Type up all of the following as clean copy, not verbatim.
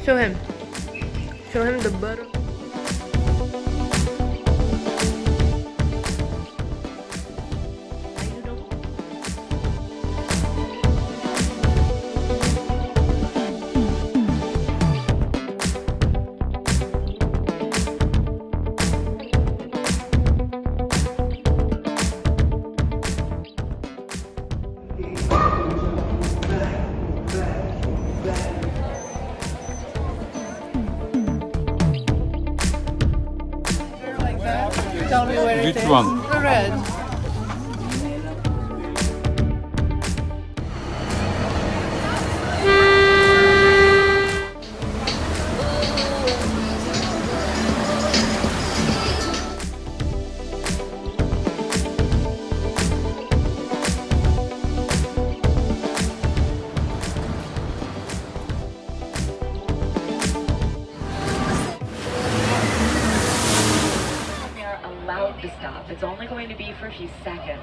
Show him. Show him the butt. Tell me where it is. Which one? The red. Allowed to stop. It's only going to be for a few seconds.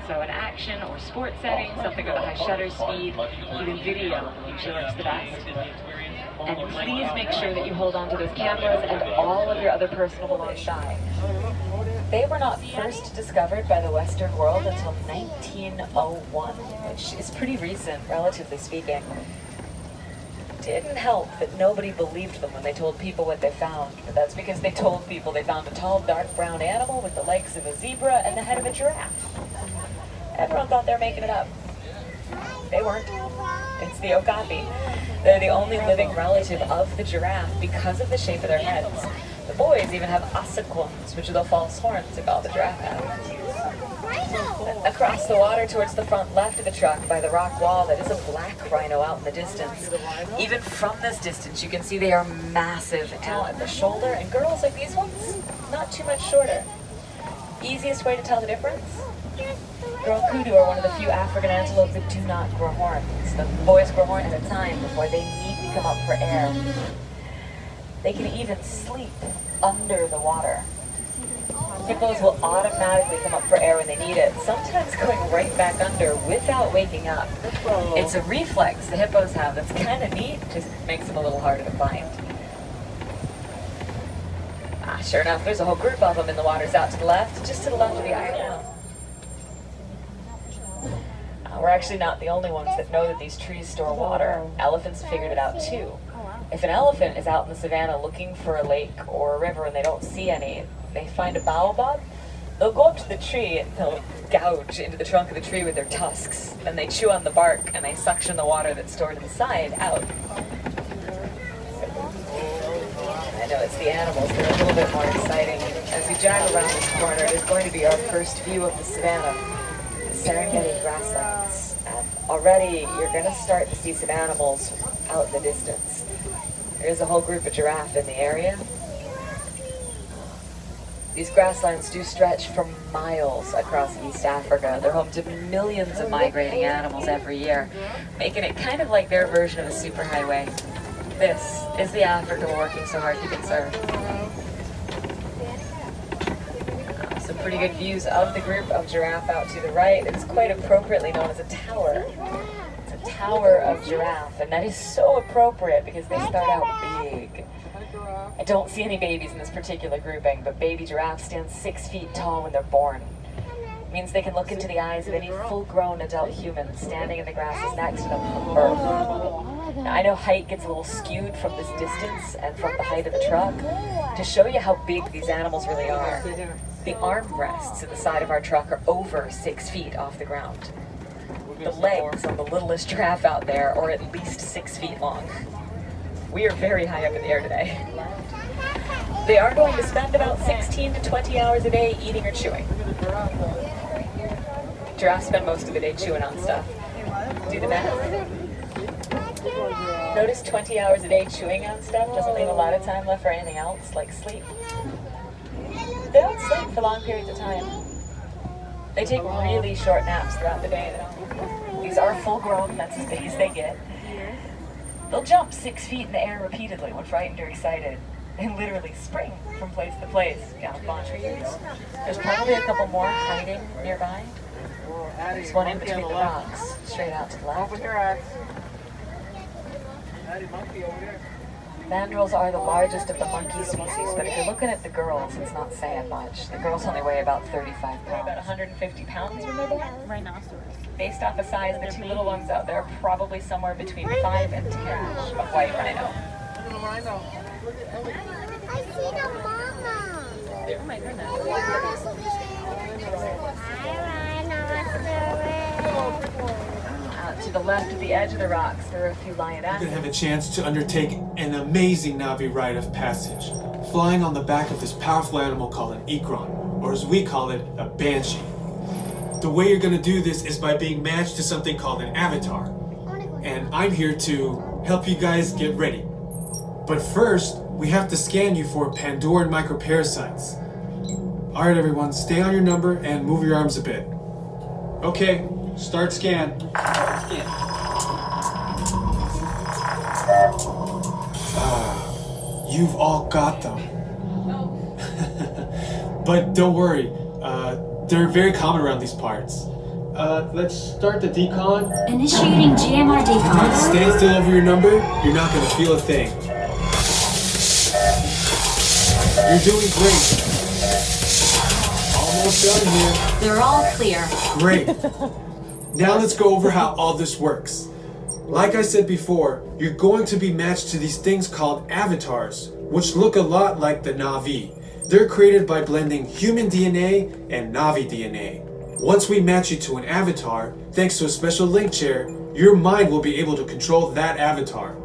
So an action or sports setting, something with a high shutter speed, even video usually works the best. And please make sure that you hold on to those cameras and all of your other personal belongings. They were not first discovered by the Western world until 1901, which is pretty recent, relatively speaking. Didn't help that nobody believed them when they told people what they found, but that's because they told people they found a tall, dark brown animal with the legs of a zebra and the head of a giraffe. Everyone thought they were making it up. They weren't. It's the okapi. They're the only living relative of the giraffe because of the shape of their heads. The boys even have ossiquums, which are the false horns that all the giraffe have. Across the water towards the front left of the truck by the rock wall, that is a black rhino out in the distance. Even from this distance, you can see they are massive out at the shoulder, and girls like these ones, not too much shorter. Easiest way to tell the difference? Girl kudu are one of the few African antelopes that do not grow horns. The boys grow horns at a time before they need to come up for air. They can even sleep under the water. Hippos will automatically come up for air when they need it, sometimes going right back under without waking up. It's a reflex the hippos have that's kind of neat, just makes them a little harder to find. Sure enough, there's a whole group of them in the waters out to the left, just to the left of the island. We're actually not the only ones that know that these trees store water. Elephants figured it out too. If an elephant is out in the savannah looking for a lake or a river and they don't see any, they find a baobab, they'll go up to the tree and they'll gouge into the trunk of the tree with their tusks. Then they chew on the bark and they suction the water that's stored inside out. I know it's the animals that are a little bit more exciting. As we drive around this corner, it is going to be our first view of the savannah, the Serengeti grasslands. And already you're going to start to see some animals out in the distance. There's a whole group of giraffe in the area. These grasslands do stretch for miles across East Africa. They're home to millions of migrating animals every year, making it kind of like their version of a superhighway. This is the Africa we're working so hard to conserve. Some pretty good views of the group of giraffe out to the right. It's quite appropriately known as a tower. It's a tower of giraffe, and that is so appropriate because they start out big. I don't see any babies in this particular grouping, but baby giraffes stand 6 feet tall when they're born. It means they can look into the eyes of any full-grown adult human standing in the grasses next to them from birth. Now, I know height gets a little skewed from this distance and from the height of the truck. To show you how big these animals really are, the armrests at the side of our truck are over 6 feet off the ground. The legs on the littlest giraffe out there are at least 6 feet long. We are very high up in the air today. They are going to spend about 16 to 20 hours a day eating or chewing. Giraffes spend most of the day chewing on stuff. Do the math. Notice 20 hours a day chewing on stuff doesn't leave a lot of time left for anything else, like sleep. They don't sleep for long periods of time. They take really short naps throughout the day. These are full grown, that's as big as they get. They'll jump 6 feet in the air repeatedly when frightened or excited, and literally spring from place to place down palm trees. There's probably a couple more hiding nearby. There's one in between the rocks, straight out to the left. Mandrills are the largest of the monkey species, but if you're looking at the girls, it's not saying much. The girls only weigh about 35 pounds. About 150 pounds, remember? Rhinoceros. Based off the size, the two little ones out there are probably somewhere between 5 and 10 of white rhino. I see the mama. Oh my goodness. To the left of the edge of the rocks, there are a few lionesses. You're going to have a chance to undertake an amazing Navi rite of passage, flying on the back of this powerful animal called an ikron, or as we call it, a banshee. The way you're going to do this is by being matched to something called an avatar. And I'm here to help you guys get ready. But first, we have to scan you for Pandoran microparasites. Alright everyone, stay on your number and move your arms a bit. Okay, start scan. You've all got them. But don't worry, they're very common around these parts. Let's start the decon. Initiating GMR decon. Stand still over your number, you're not gonna feel a thing. You're doing great. Almost done here. They're all clear. Great. Now let's go over how all this works. Like I said before, you're going to be matched to these things called avatars, which look a lot like the Navi. They're created by blending human DNA and Navi DNA. Once we match you to an avatar, thanks to a special link chair, your mind will be able to control that avatar.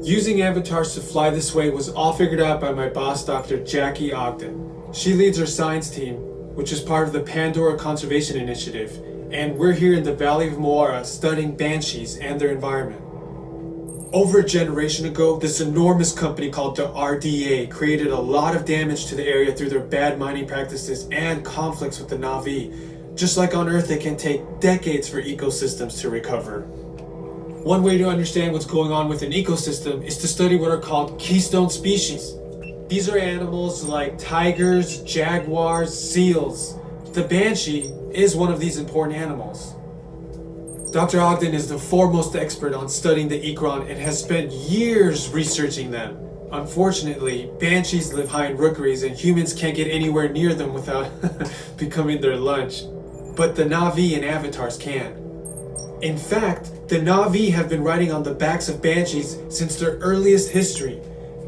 Using avatars to fly this way was all figured out by my boss, Dr. Jackie Ogden. She leads our science team, which is part of the Pandora Conservation Initiative, and we're here in the Valley of Moara studying banshees and their environment. Over a generation ago, this enormous company called the RDA created a lot of damage to the area through their bad mining practices and conflicts with the Navi. Just like on Earth, it can take decades for ecosystems to recover. One way to understand what's going on with an ecosystem is to study what are called keystone species. These are animals like tigers, jaguars, seals. The banshee is one of these important animals. Dr. Ogden is the foremost expert on studying the ikron and has spent years researching them. Unfortunately, banshees live high in rookeries and humans can't get anywhere near them without becoming their lunch. But the Navi and avatars can. In fact, the Navi have been riding on the backs of banshees since their earliest history.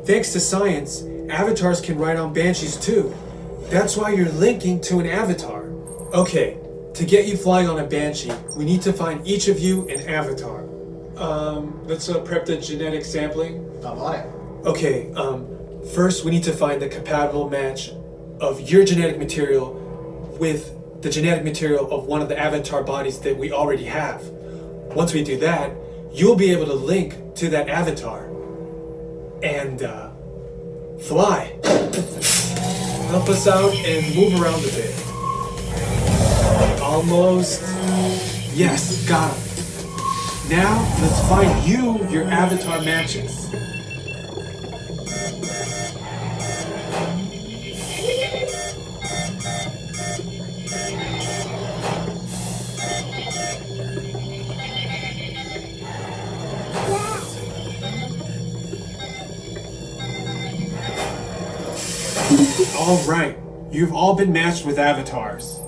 Thanks to science, avatars can ride on banshees too. That's why you're linking to an avatar. Okay, to get you flying on a banshee, we need to find each of you an avatar. Let's prep the genetic sampling. I'm on it. Okay, first we need to find the compatible match of your genetic material with the genetic material of one of the avatar bodies that we already have. Once we do that, you'll be able to link to that avatar and fly. Help us out and move around a bit. Almost. Yes, got him. Now, let's find you your avatar matches. Alright, you've all been matched with avatars.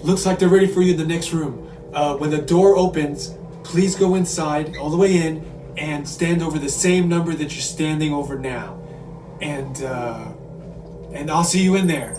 Looks like they're ready for you in the next room. When the door opens, please go inside, all the way in, and stand over the same number that you're standing over now. And I'll see you in there.